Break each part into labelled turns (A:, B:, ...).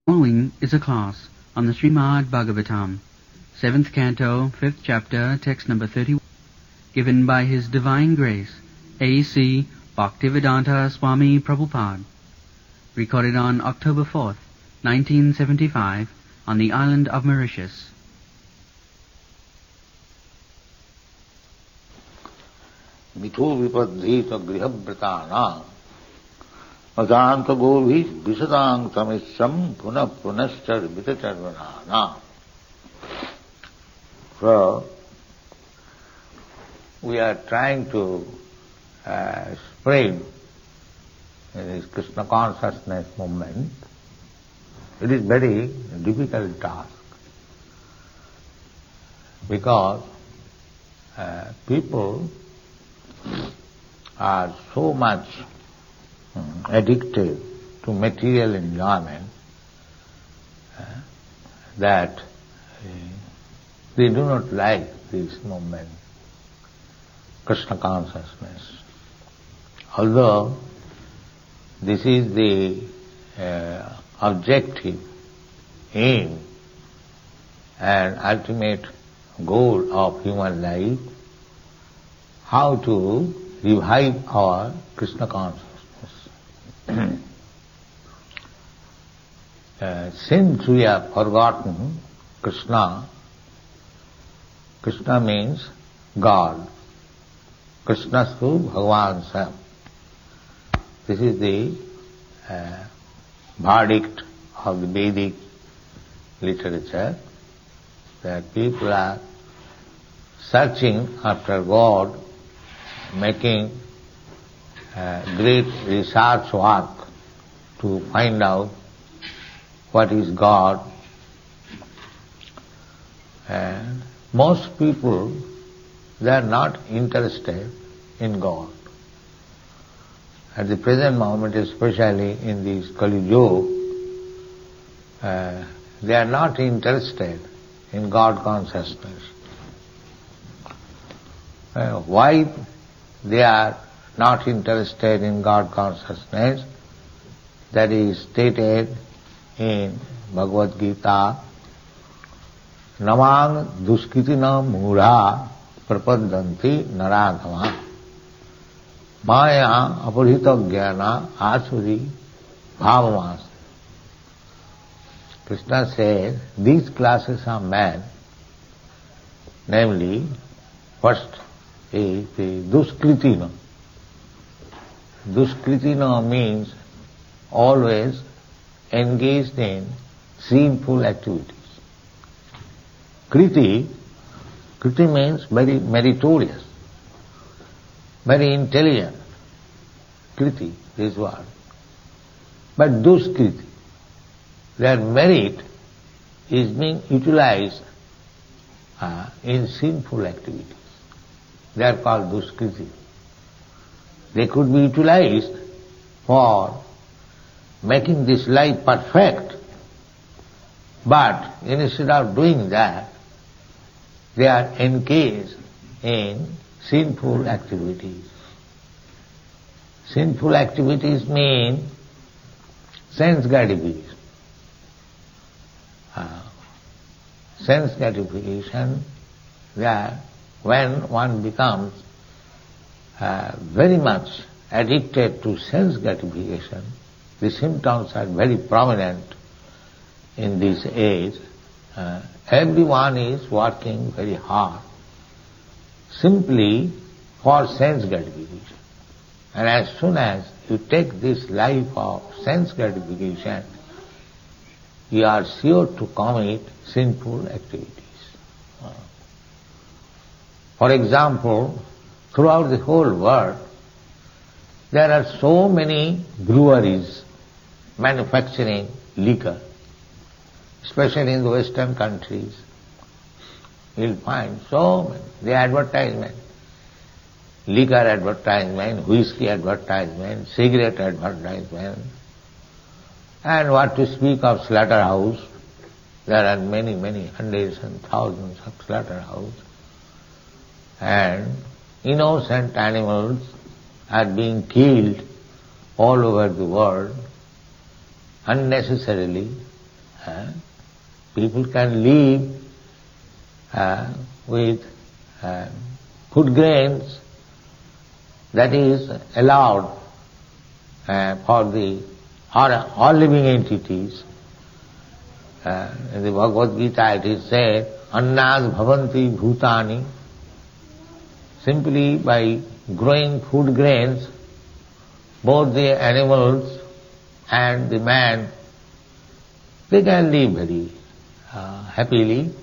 A: Following is a class on the Srimad Bhagavatam, 7th Canto, 5th Chapter, text number 31, given by His Divine Grace, A.C. Bhaktivedanta Swami Prabhupada, recorded on October 4th, 1975, on the island of Mauritius.
B: मिथो विपद्धित गृहव्रतानां अजांत गोभी विशदांग समिश्रम पुनः पुनश्चर्वितचर्वणानां. So, we are trying to spread this Krishna consciousness movement. It is very difficult task because people are so much addicted to material enjoyment that they do not like this movement, Krishna consciousness. Although this is the objective aim and ultimate goal of human life, how to revive our Krishna consciousness. Since we have forgotten Krishna, Krishna means God. Krishnastu Bhagavan Sam. This is the verdict of the Vedic literature, that people are searching after God, making great research work to find out what is God. And most people, they are not interested in God. At the present moment, especially in this Kali Yuga, they are not interested in God consciousness. Why they are not interested in God consciousness? That is stated in Bhagavad Gita. Namang duskritina mudha prapadanti naradhama maya aparhita jnana asuri bhavamas. Krishna says these classes of men, namely, first is the duskritina. Duskritina means always engaged in sinful activities. Kriti means very meritorious, very intelligent. Kriti, this word. But duskriti, their merit is being utilized in sinful activities. They are called duskriti. They could be utilized for making this life perfect, but instead of doing that, they are engaged in sinful activities. Sinful activities mean sense gratification. Sense gratification, that when one becomes very much addicted to sense gratification, the symptoms are very prominent in this age. Everyone is working very hard simply for sense gratification. And as soon as you take this life of sense gratification, you are sure to commit sinful activities. For example, throughout the whole world, there are so many breweries manufacturing liquor, especially in the Western countries. You'll find so many. The advertisement, liquor advertisement, whiskey advertisement, cigarette advertisement, and what to speak of slaughterhouse. There are many, many hundreds and thousands of slaughterhouses, and innocent animals are being killed all over the world unnecessarily People can live with food grains, that is allowed for the all living entities. In the Bhagavad Gita it is said, Annad bhavanti bhutani. Simply by growing food grains, both the animals and the man, they can live very happily.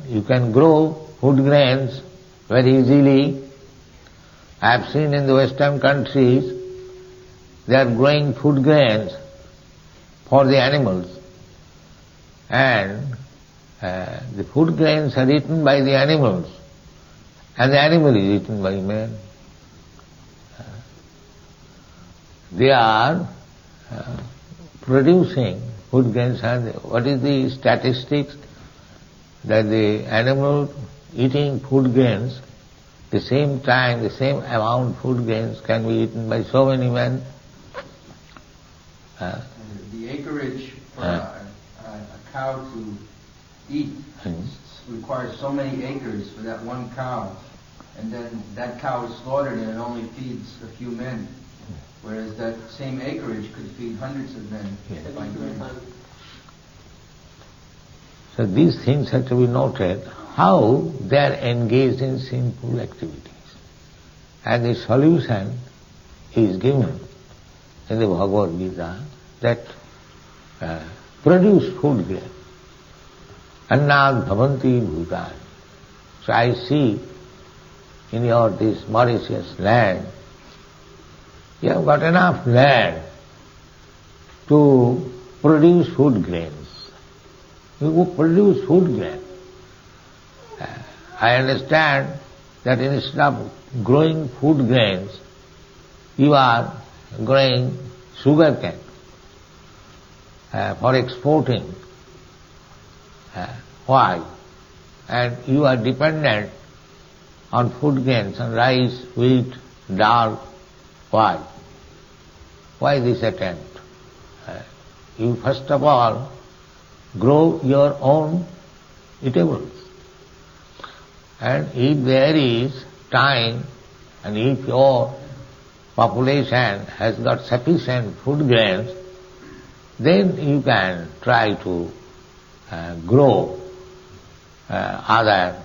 B: You can grow food grains very easily. I have seen in the Western countries, they are growing food grains for the animals, and the food grains are eaten by the animals, and the animal is eaten by man. They are producing food grains, and what is the statistics? That the animal eating food grains, the same time, the same amount food grains can be eaten by so many men.
A: The acreage for a cow to eat requires so many acres for that one cow, and then that cow is slaughtered and it only feeds a few men, whereas that same acreage could feed hundreds of men. By grain.
B: So these things have to be noted, how they are engaged in sinful activities. And the solution is given in the Bhagavad Gita, that produce food grain. Annad bhavanti bhutani. So I see in your this Mauritius land, you have got enough land to produce food grains. You produce food grain. I understand that instead of growing food grains, you are growing sugar cane for exporting. Why? And you are dependent on food grains, on rice, wheat, dal. Why? Why this attempt? You first of all grow your own eatables. And if there is time, and if your population has got sufficient food grains, then you can try to grow other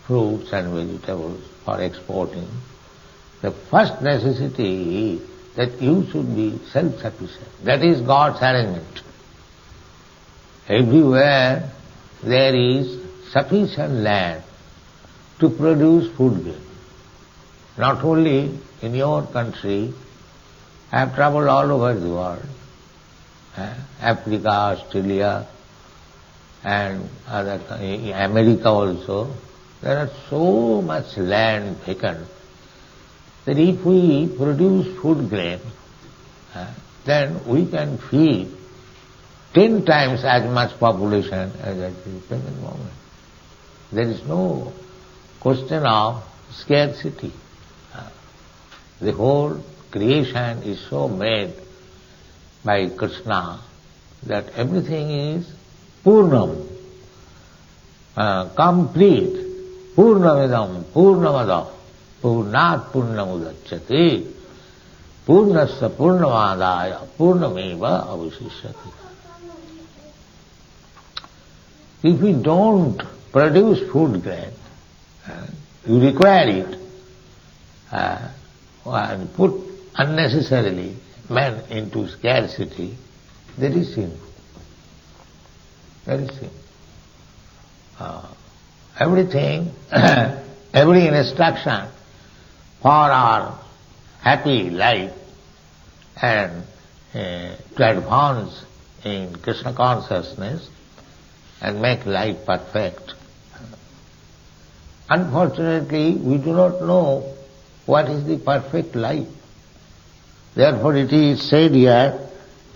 B: fruits and vegetables for exporting. The first necessity is that you should be self-sufficient. That is God's arrangement. Everywhere there is sufficient land to produce food grain. Not only in your country, I have travelled all over the world, Africa, Australia, and other America also. There are so much land vacant that if we produce food grain, then we can feed 10 times as much population as at the present moment. There is no question of scarcity. The whole creation is so made by Krsna that everything is Purnam, complete. Purnamidam, Purnamada, Purnat Purnamudachyate, Purnasya Purnamadaya, Purnameva avashishyate. If we don't produce food grain, you require it, and put unnecessarily man into scarcity, that is sinful. That is sinful. Everything, every instruction for our happy life and to advance in Krishna consciousness and make life perfect. Unfortunately, we do not know what is the perfect life. Therefore it is said here,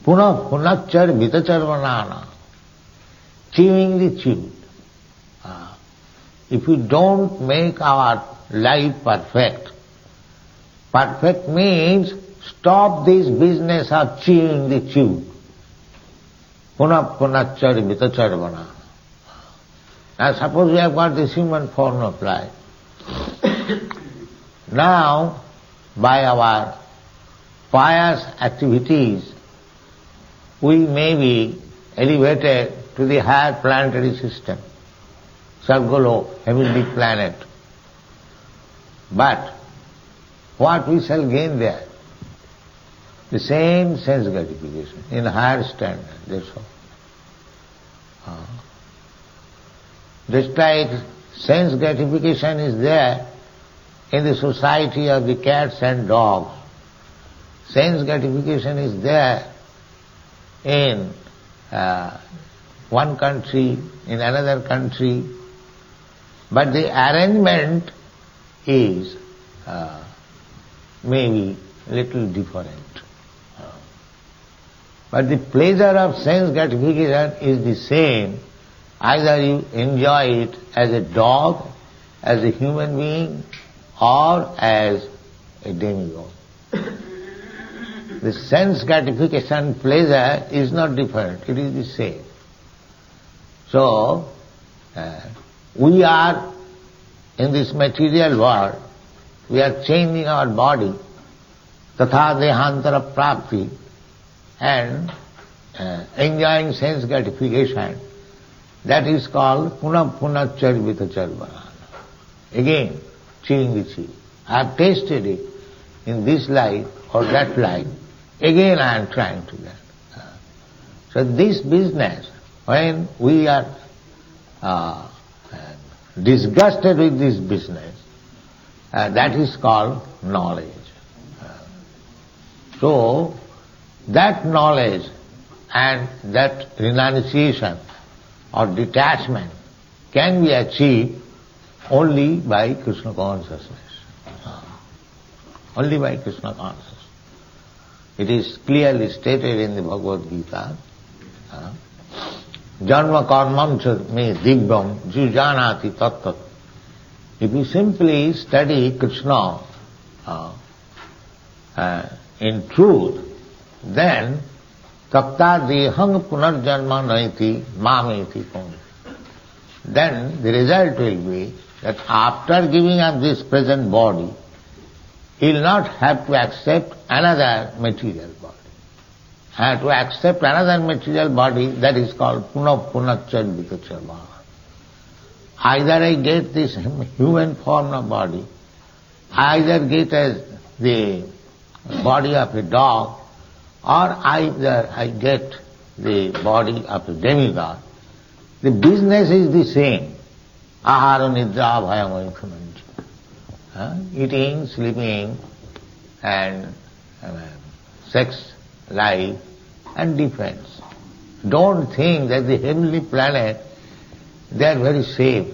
B: Punah punachar vitacharvanana, chewing the chewed. If we don't make our life perfect, perfect means stop this business of chewing the chewed. punachari vitacharvana. Now suppose we have got this human form of life. Now, by our pious activities, we may be elevated to the higher planetary system, Sargolo, heavenly planet. But what we shall gain there? The same sense gratification in higher standard, that's all. Just like sense gratification is there in the society of the cats and dogs, sense gratification is there in one country, in another country, but the arrangement is maybe little different. But the pleasure of sense gratification is the same, either you enjoy it as a dog, as a human being, or as a demigod. The sense gratification pleasure is not different, it is the same. So, we are in this material world, we are changing our body, tatha dehantara prapti, and enjoying sense gratification. That is called punachari vitacharvana. Again, chewing the chew. I have tasted it in this life or that life. Again I am trying to get. So this business, when we are disgusted with this business, that is called knowledge. So that knowledge and that renunciation or detachment can be achieved only by Krishna consciousness. Only by Krishna consciousness. It is clearly stated in the Bhagavad Gita, Janma karmam cha me divyam jujanati tattat. If you simply study Krishna in truth, then tapta dehang punarjanma naiti mameti pon. Then the result will be that after giving up this present body, he will not have to accept another material body. Have to accept another material body, that is called punachari vitacharvana. Either I get this human form of body, either get as the body of a dog, or either I get the body of a demigod. The business is the same. Ahara nidra bhayam aithanancha. Eating, sleeping, and sex, life, and defense. Don't think that the heavenly planet, they are very safe.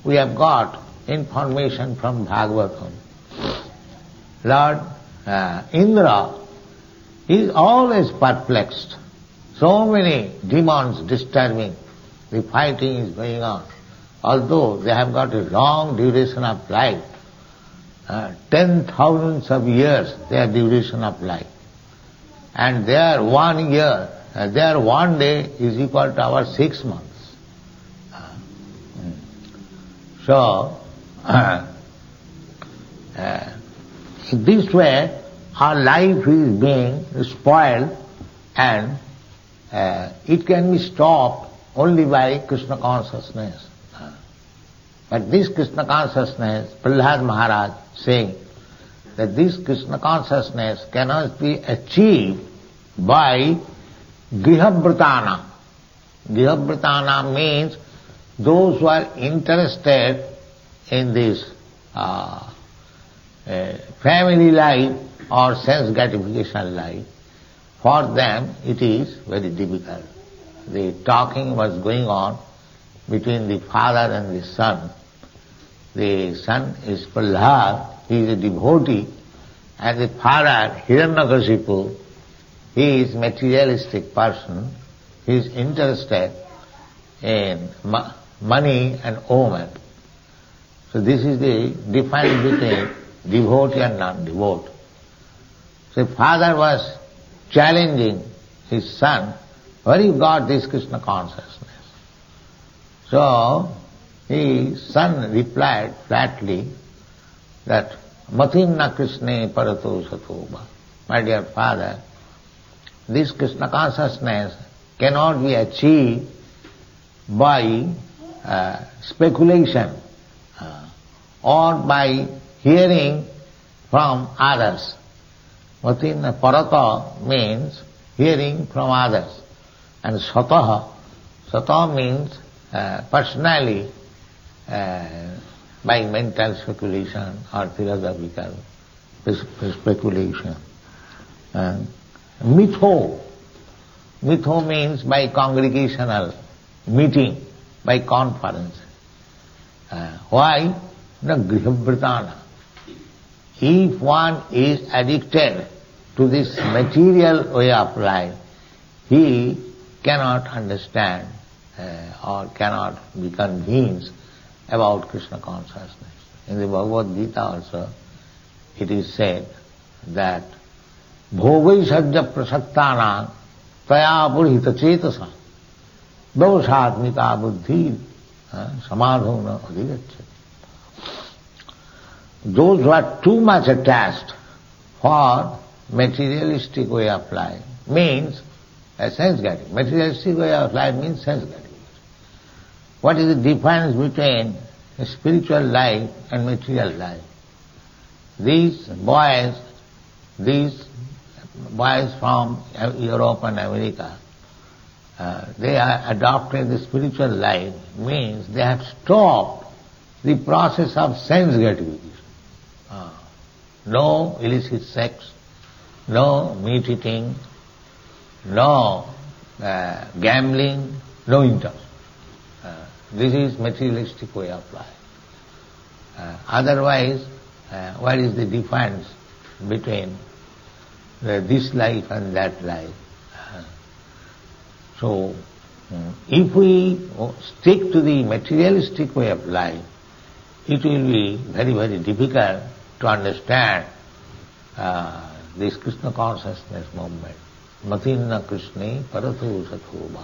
B: We have got information from Bhagavatam. Lord Indra is always perplexed. So many demons disturbing. The fighting is going on. Although they have got a long duration of life, 10,000s of years their duration of life. And their 1 year, their 1 day is equal to our 6 months. So, this way our life is being spoiled, and it can be stopped only by Krishna consciousness. But this Krishna consciousness, Prahlada Maharaja saying that this Krishna consciousness cannot be achieved by grihavritana. Grihavritana means those who are interested in this family life or sense gratification life. For them it is very difficult. The talking was going on between the father and the son. The son is Prahlada, he is a devotee, and the father, Hiranyakashipu, he is materialistic person, he is interested in money and woman. So this is the difference between devotee and non-devotee. So father was challenging his son where you got this Krishna consciousness? So his son replied flatly that Matinna Krishna parato satova. My dear father, this Krishna consciousness cannot be achieved by speculation or by hearing from others. Matinna parata means hearing from others. And sataha means personally by mental speculation or philosophical speculation. Mitho means by congregational meeting, by conference. Why? The grihabhritana. If one is addicted to this material way of life, he cannot understand or cannot be convinced about Krishna consciousness. In the Bhagavad Gita also it is said that bhogaisajya prasaktanam taya purhita cetasa doshatmita buddhi samadhona adhigacchati. Those who are too much attached for materialistic way of life means a sense getting. Materialistic way of life means sense getting. What is the difference between a spiritual life and material life? These boys from Europe and America, they are adopting the spiritual life, means they have stopped the process of sense gratification. No illicit sex, no meat eating, no gambling, no interest. This is materialistic way of life. Otherwise, what is the difference between this life and that life? So, if we stick to the materialistic way of life, it will be very, very difficult to understand this Krishna consciousness movement. Matinna Krishna parato satova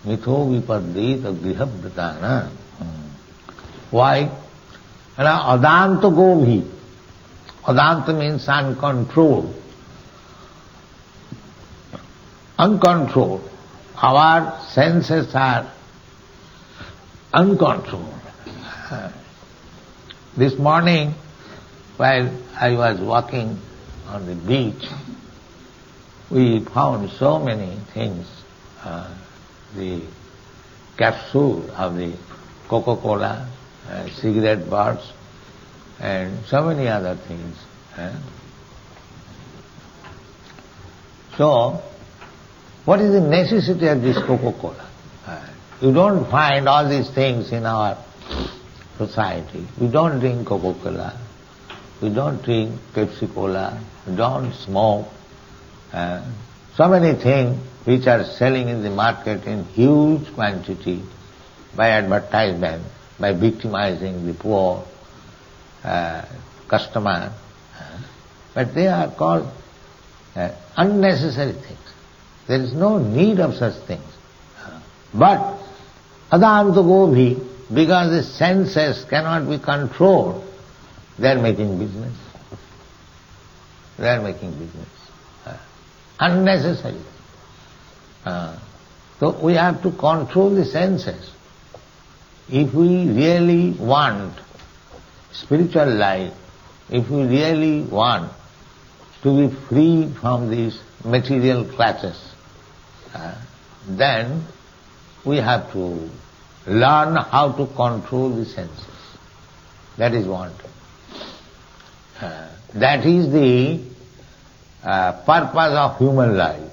B: mitho vipadeta grihabhritana. Why? Adanta gobhi. Adanta means uncontrolled. Uncontrolled. Our senses are uncontrolled. This morning, while I was walking on the beach, we found so many things, the capsule of the Coca-Cola, cigarette butts, and so many other things. So, what is the necessity of this Coca-Cola? You don't find all these things in our society. We don't drink Coca-Cola, we don't drink Pepsi-Cola, we don't smoke. So many things which are selling in the market in huge quantity by advertisement, by victimizing the poor customer. But they are called unnecessary things. There is no need of such things. But adanta gobhi, because the senses cannot be controlled, they are making business. They are making business. Unnecessary. So we have to control the senses. If we really want spiritual life, if we really want to be free from these material clutches, then we have to learn how to control the senses. That is one thing. That is the purpose of human life.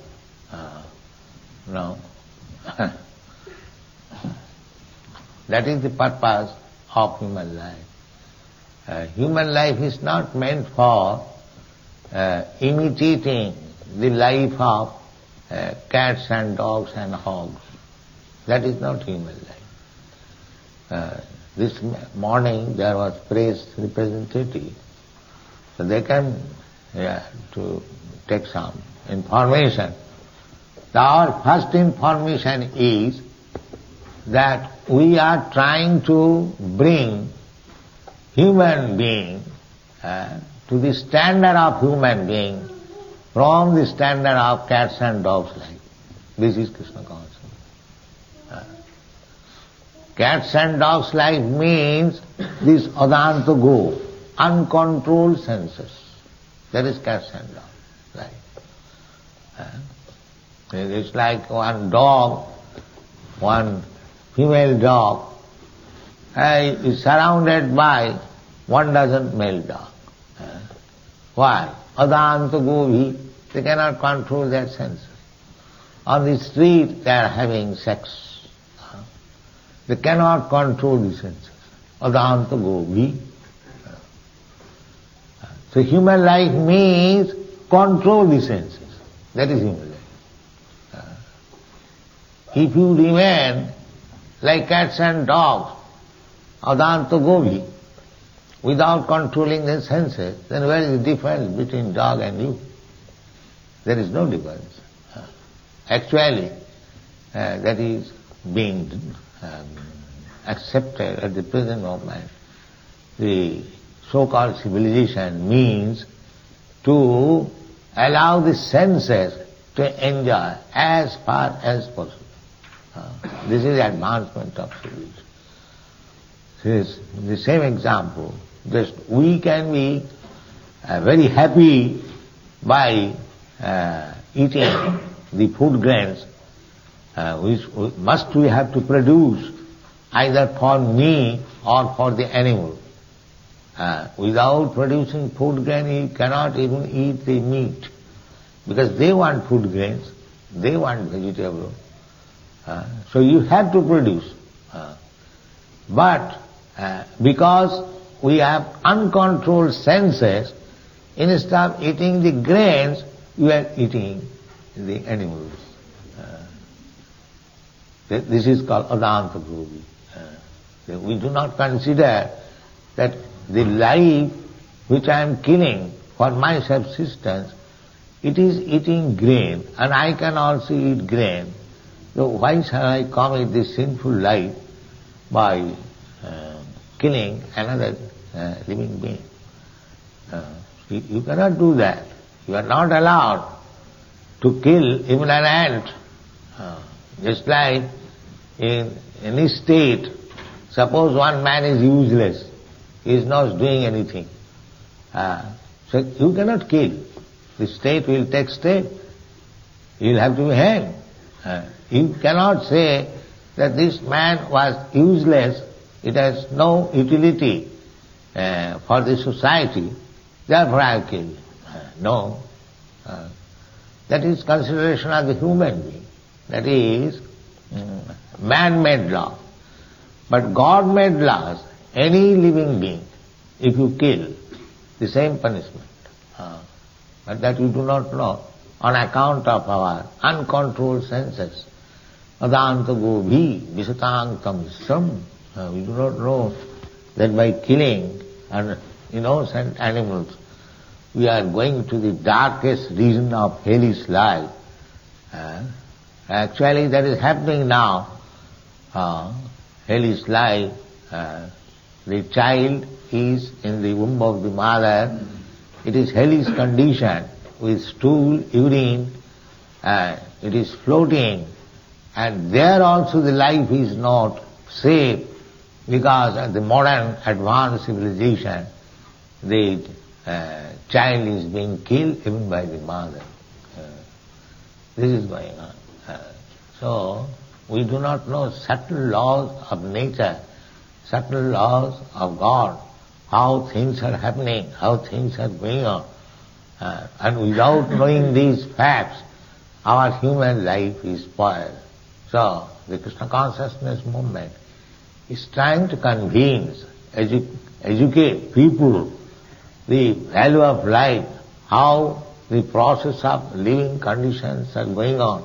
B: No. That is the purpose of human life. Human life is not meant for imitating the life of cats and dogs and hogs. That is not human life. This morning there was press representative, so they came to take some information. Our first information is that we are trying to bring human being to the standard of human being from the standard of cats and dogs life. This is Krishna consciousness. Cats and dogs life means this adanta go, uncontrolled senses. That is cats and dogs life. It's like one dog, one female dog is surrounded by 1,000 male dogs. Why? Adanta govi, they cannot control their senses. On the street they are having sex. They cannot control the senses. Adanta govi. So human life means control the senses. That is human life. If you remain like cats and dogs, adanta govi, without controlling the senses, then where is the difference between dog and you? There is no difference. Actually, that is being accepted at the present moment. The so-called civilization means to allow the senses to enjoy as far as possible. This is the advancement of civilization. This is the same example. Just we can be very happy by eating the food grains which must we have to produce either for me or for the animal. Without producing food grain, you cannot even eat the meat, because they want food grains, they want vegetable. So you have to produce. But because we have uncontrolled senses, instead of eating the grains, you are eating the animals. This is called adanta govi. We do not consider that the life which I am killing for my subsistence, it is eating grain, and I can also eat grain. So why shall I commit this sinful life by killing another living being? You cannot do that. You are not allowed to kill even an ant. Just like in any state, suppose one man is useless, he is not doing anything. So you cannot kill. The state will take step. He will have to be hanged. You cannot say that this man was useless, it has no utility for the society, therefore I have killed. No. That is consideration of the human being. That is man-made law. But God-made laws, any living being, if you kill, the same punishment. But that we do not know on account of our uncontrolled senses. Adanta govi visatantam sam. We do not know that by killing innocent animals, we are going to the darkest region of hellish life. Actually, that is happening now. Hellish life. The child is in the womb of the mother. It is hellish condition with stool, urine. It is floating, and there also the life is not safe, because of the modern advanced civilization, the child is being killed even by the mother. This is going on. So we do not know subtle laws of nature, subtle laws of God, how things are happening, how things are going on. And without knowing these facts, our human life is spoiled. So the Krishna consciousness movement is trying to convince, educate people the value of life, how the process of living conditions are going on.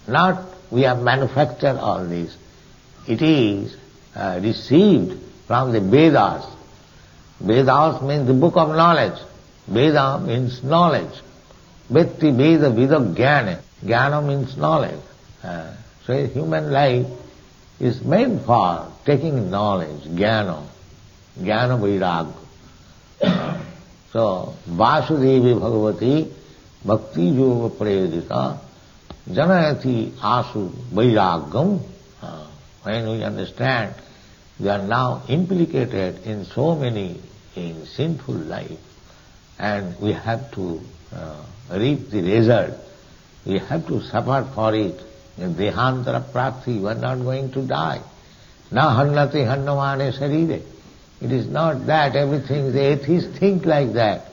B: Not we have manufactured all this. It is received from the Vedas. Vedas means the book of knowledge. Veda means knowledge. Vetti Veda Vida Jnana. Jnana means knowledge. So human life is made for taking knowledge, jnana vairagya. So, Vasudevi Bhagavati Bhakti Yoga Prayodita Janayati Asu Vairagyam. When we understand we are now implicated in so many sinful life and we have to reap the result, we have to suffer for it. In Dehantara Prakti, we are not going to die. Na hannati hannamane sarire. It is not that everything, the atheists think like that.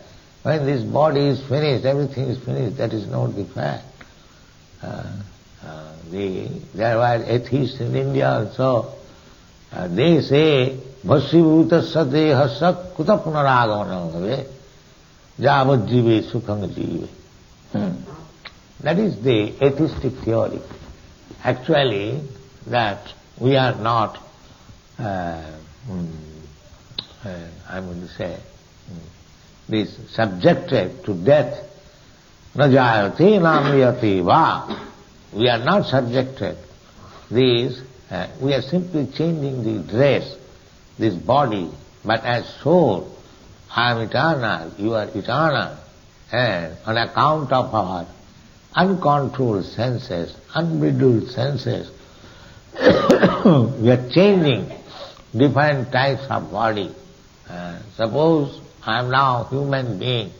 B: When this body is finished, everything is finished. That is not the fact. There were atheists in India also. They say, Bhasivhutasya dehasya kuta punaragamanam bhave javad jive sukham jive. That is the atheistic theory. Actually, that we are not, I'm going to say, this subjected to death. Na jayate namriyate va. We are not subjected. We are simply changing the dress, this body, but as soul, I am eternal, you are eternal, and on account of our uncontrolled senses, unbridled senses, we are changing different types of body. Suppose I am now human being,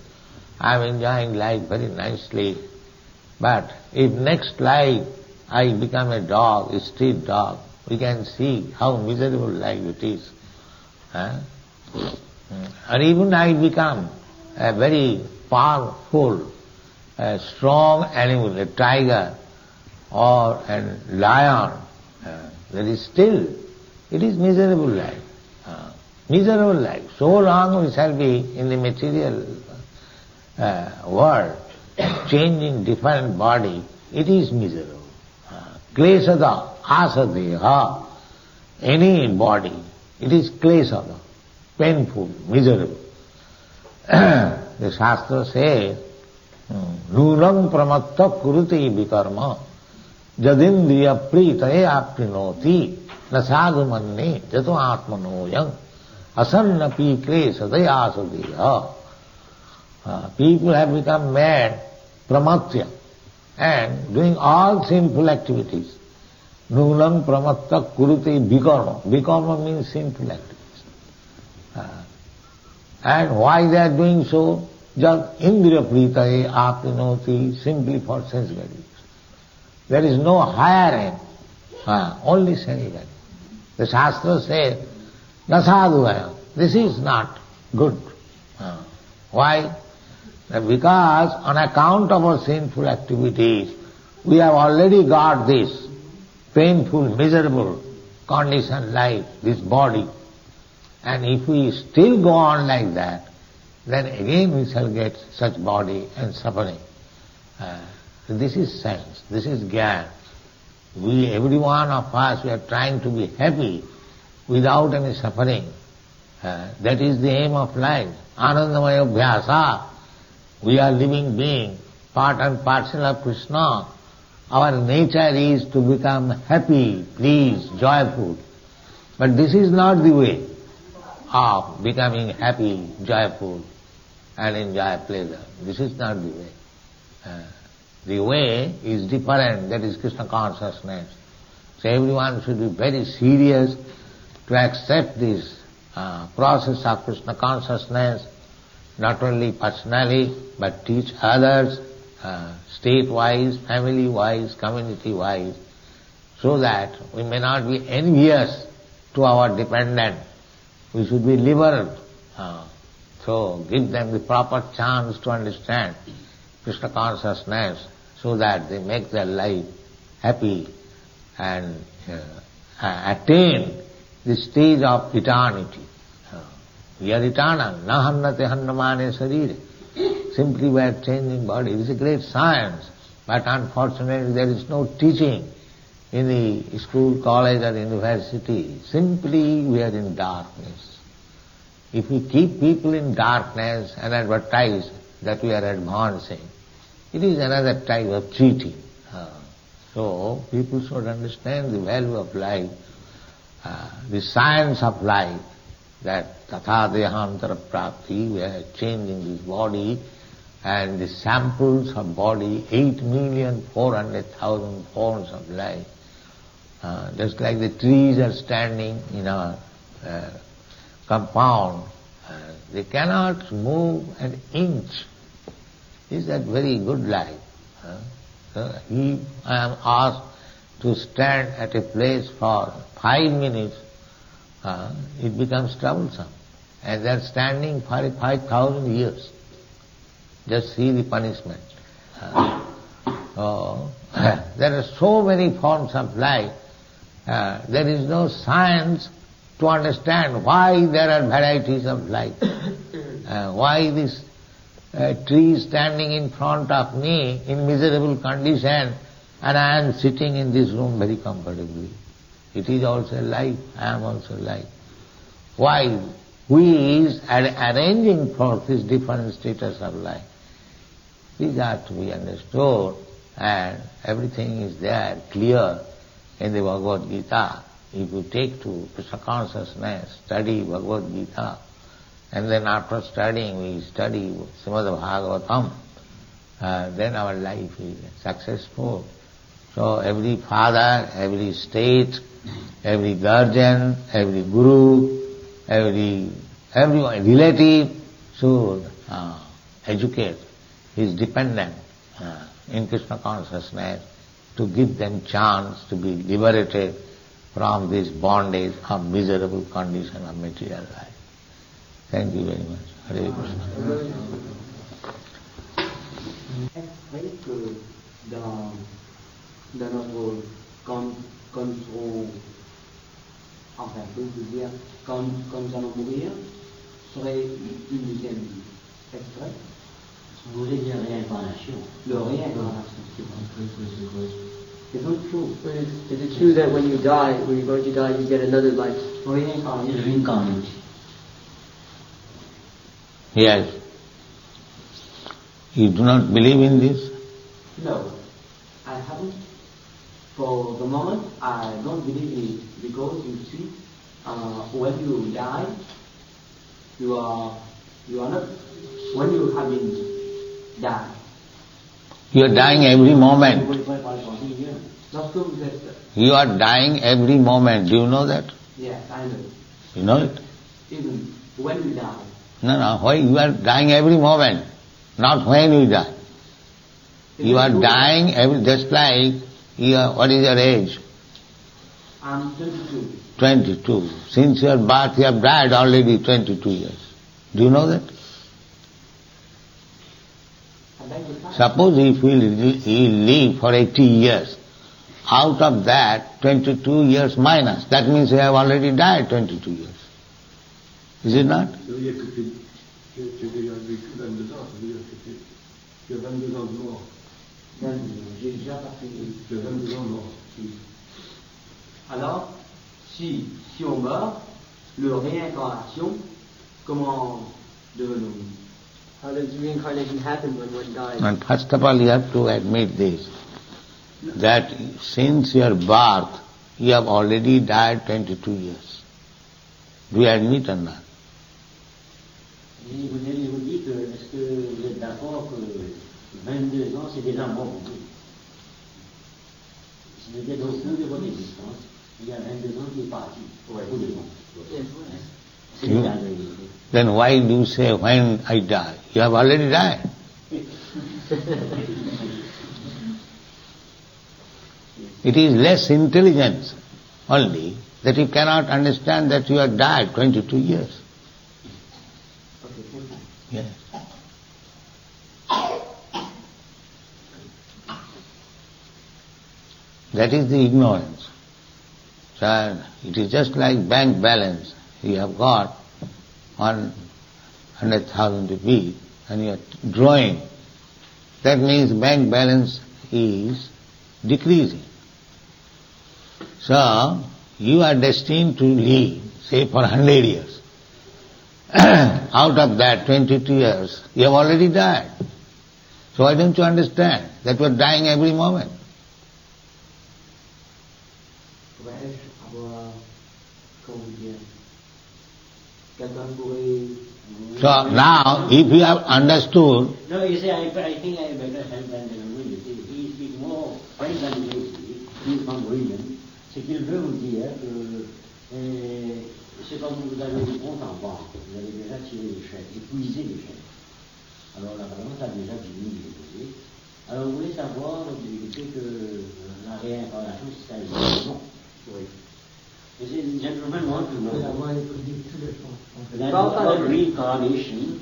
B: I am enjoying life very nicely, but if next life I become a dog, a street dog, we can see how miserable life it is. Or even I become a very powerful, a strong animal, a tiger or a lion, that is still, it is miserable life. Miserable life. So long we shall be in the material world, changing different body, it is miserable. Klesada, asadeha, any body, it is klesada, painful, miserable. The Shastra says, Nunam pramatta kurute vikarma jadindriya pritaye aprinoti nasadu manne jato atmanoyam asannapi klesada asadeha. People have become mad, pramatya, and doing all sinful activities. Nunam pramatta kurute vikarma. Vikarma means sinful activities. And why they are doing so? Just indriya pritaye aprinoti, simply for sense gratification. There is no higher aim, only sense gratification. The Shastra says, nasadhuvaya, this is not good. Why? Because on account of our sinful activities, we have already got this painful, miserable conditioned life, this body. And if we still go on like that, then again we shall get such body and suffering. This is sense, this is jnana. Every one of us, we are trying to be happy without any suffering. That is the aim of life. Anandamaya abhyasa. We are living beings, part and parcel of Krsna. Our nature is to become happy, pleased, joyful. But this is not the way of becoming happy, joyful, and enjoy pleasure. This is not the way. The way is different, that is Krishna consciousness. So everyone should be very serious to accept this process of Krishna consciousness, not only personally, but teach others, state-wise, family-wise, community-wise, so that we may not be envious to our dependent. We should be liberal. So give them the proper chance to understand Krishna consciousness so that they make their life happy and attain the stage of eternity. We are eternal. Na hannate hannamane sarire. Simply we are changing body. It is a great science. But unfortunately there is no teaching in the school, college or university. Simply we are in darkness. If we keep people in darkness and advertise that we are advancing, it is another type of cheating. So people should understand the value of life, the science of life, that tatha dehantara prapti, we are changing this body, and the samples of body, 8,400,000 forms of life. Just like the trees are standing in our compound, they cannot move an inch. Is that very good life? If I am asked to stand at a place for 5 minutes, it becomes troublesome. And they are standing for 5,000 years. Just see the punishment. There are so many forms of life. There is no science to understand why there are varieties of life. Why this tree is standing in front of me in miserable condition and I am sitting in this room very comfortably. It is also life, I am also life. Why? Who is arranging for this different status of life? These are to be understood, and everything is there, clear in the Bhagavad Gita. If you take to Krishna consciousness, study Bhagavad Gita, and then after studying we study Srimad Bhagavatam, then our life is successful. So every father, every state, every guardian, every guru, every relative should educate his dependent in Krishna consciousness to give them chance to be liberated from this bondage of miserable condition of material life. Thank you very much. Hare Krishna.
C: Est-ce que dans notre contrôle, enfin, je veux dire, quand nous allons mourir, serait une deuxième extrait?
D: Vous voulez dire réincarnation?
C: Le réincarnation. Is it true? Is it true that when you're going to die, you get another life?
D: Reincarnation.
B: Yes. You do not believe in this?
C: No, I haven't. For the moment, I don't believe in it because you see, when you die, you are not. When you have been died.
B: You are dying every moment. You are dying every moment. Do you know that?
C: Yes, I know.
B: You know it?
C: Even when you die.
B: No. Why you are dying every moment, not when you die. You are dying just like what is your age?
C: I'm 22.
B: 22. Since your birth you have died already 22 years. Do you know that? Suppose if you live for 80 years, out of that 22 years minus, that means you have already died 22 years. Is it not?
C: Alors, si on meurt, le réincarnation, comment devenons-nous? How does reincarnation happen when one dies?
B: And first of all you have to admit this, that since your birth you have already died 22 years. Do you admit or not?
D: Vous dites, est-ce que vous êtes d'accord que 22 ans c'est déjà mort pour vous? C'est-à-dire dans de votre existence, il y a 22 ans qui est parti. Pour les gens. C'est déjà la vérité.
B: Then why do you say when I die? You have already died. It is less intelligence only that you cannot understand that you have died 22 years. Yes. That is the ignorance. So it is just like bank balance. You have got 100,000 rupees and you are drawing. That means bank balance is decreasing. So you are destined to live, say, for 100 years. Out of that 22 years, you have already died. So why don't you understand that you are dying every moment?
C: avoir, comment dire, quelqu'un pourrait...
B: So now, if you have understood...
D: No, you see, I think I better help than the he speaks more French than English. He is from William. Ce qu'il veut vous dire que c'est comme vous avez du compte en banque. Vous avez déjà tiré les chèques, épuisé les chèques. Alors la balance a déjà diminué. Alors vous voulez savoir, vous dites que la réincarnation, c'est ça, non. Oui. You see, the gentleman wants to know that about reincarnation,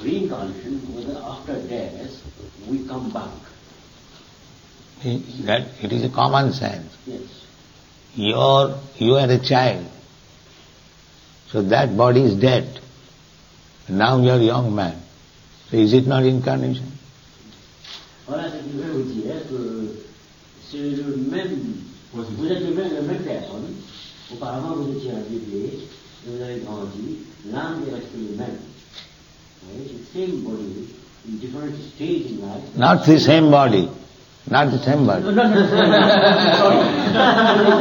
D: whether after death we come back.
B: That it is a common sense.
D: Yes.
B: You are a child, so that body is dead. Now you are a young man. So is it not incarnation?
D: Voilà ce qu'il veut vous dire, que c'est le même, vous êtes la même personne, auparavant vous étiez un bébé, et vous avez grandi, l'âme est restée le même. It's the same body, in different stages in life.
B: Not the same body. Not the same body.
D: No.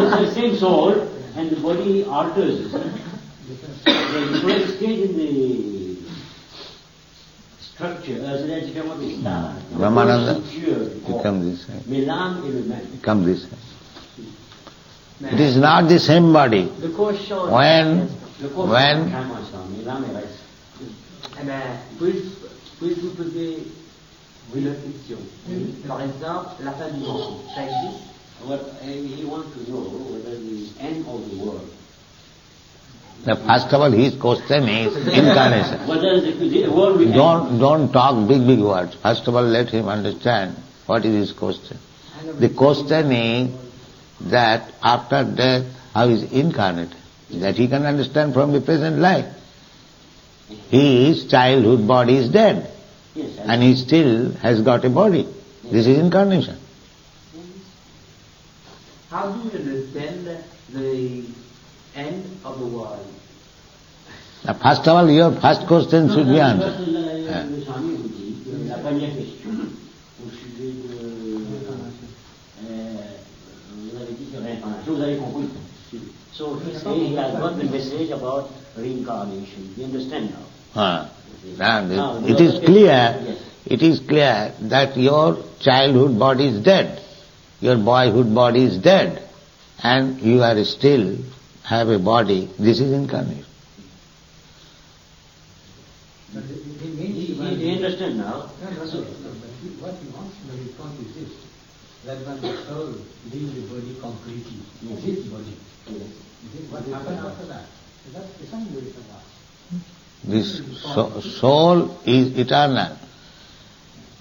D: It's the same soul, and the body alters. The different stage in the structure, c'est-à-dire différemment des stars.
B: Brahmananda becomes this way.
D: Mais l'âme est le même.
B: Becomes this way. It is not the same body.
C: Le corps change.
B: When
D: l'âme est reste.
C: Eh bien, puis-je vous poser une autre question? Par exemple, la fin du monde, ça existe?
D: What he wants to know whether the end of the world.
B: First of all, his question is incarnation.
D: Whether the world will end.
B: Don't talk big words. First of all, let him understand what is his question. The question is that after death, how is incarnate? That he can understand from the present life. His childhood body is dead.
D: Yes,
B: and he still has got a body. This is incarnation.
C: How do you understand the end of the world?
B: Now, first of all, your first question should be answered.
D: Le Swami vous dit que la première question au sujet de... vous avez dit que réincarnation, vous avez compris. So he has got the message about reincarnation. You understand now?
B: Now, it is clear.
D: Yes.
B: It is clear that your childhood body is dead, your boyhood body is dead, and you are still have a body. This is incarnation.
D: You understand now?
E: What he wants to respond is this, that when the soul leaves the body completely, this body, what happens after that? That's the same way for us.
B: This soul is eternal.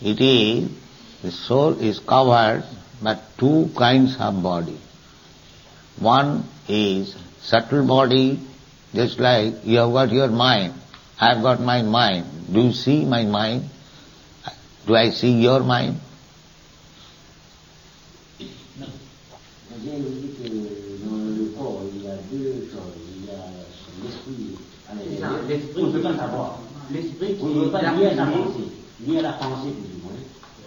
B: The soul is covered by two kinds of body. One is subtle body, just like you have got your mind. I have got my mind. Do you see my mind? Do I see your mind?
D: L'esprit, on ne peut pas savoir. L'esprit qui ne peut pas lier à la pensée, lié à la pensée plus ou moins.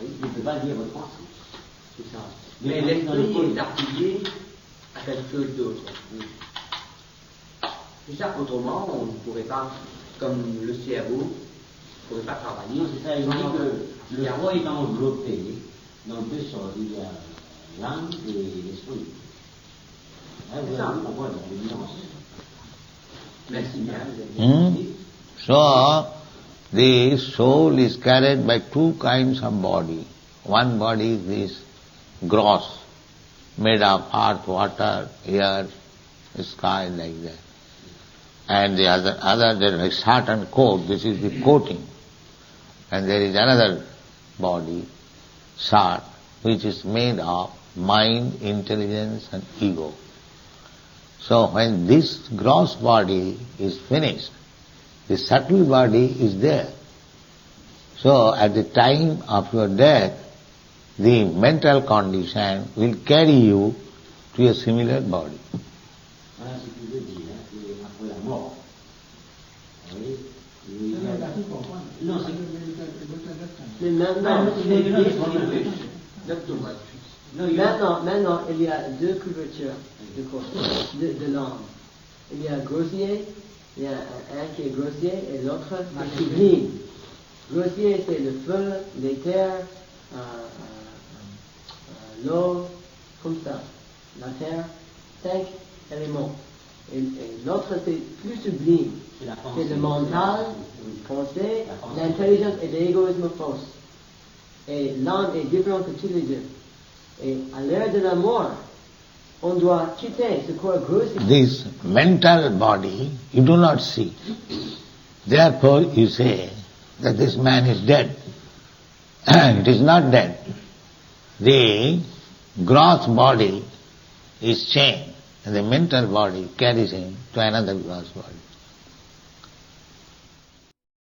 D: Il ne peut pas lier à votre pensée. C'est ça.
C: Mais l'esprit est affilié à quelque chose d'autre. C'est ça, autrement, on ne pourrait pas, comme le cerveau, on ne pourrait pas travailler.
D: Non, c'est ça, il dit que le cerveau est enveloppé dans deux sortes. Il y a l'âme et l'esprit. Vous allez comprendre la nuance.
C: Merci bien.
B: So, the soul is carried by two kinds of body. One body is this gross, made of earth, water, air, sky, like that. And the other there is heart and coat, this is the coating. And there is another body, sat, which is made of mind, intelligence and ego. So when this gross body is finished, the subtle body is there. So at the time of your death, the mental condition will carry you to a similar body.
D: Voilà ce qu'il veut dire, après la mort.
C: Mais maintenant, Maintenant, il y a deux couvertures de l'âme. Il y a grossier, il y a un qui est grossier et l'autre qui est sublime. Grossier, c'est le feu, l'éther, l'eau, comme ça. La terre, 5 éléments. Et l'autre, c'est plus sublime. C'est le mental, pensée, l'intelligence et l'égoïsme fausse. Et l'âme est différente de tous les deux. Et à l'heure de la mort, on doit quitter ce corps grossier.
B: This mental body you do not see. Therefore you say that this man is dead. It is not dead. The gross body is chained and the mental body carries him to another gross body.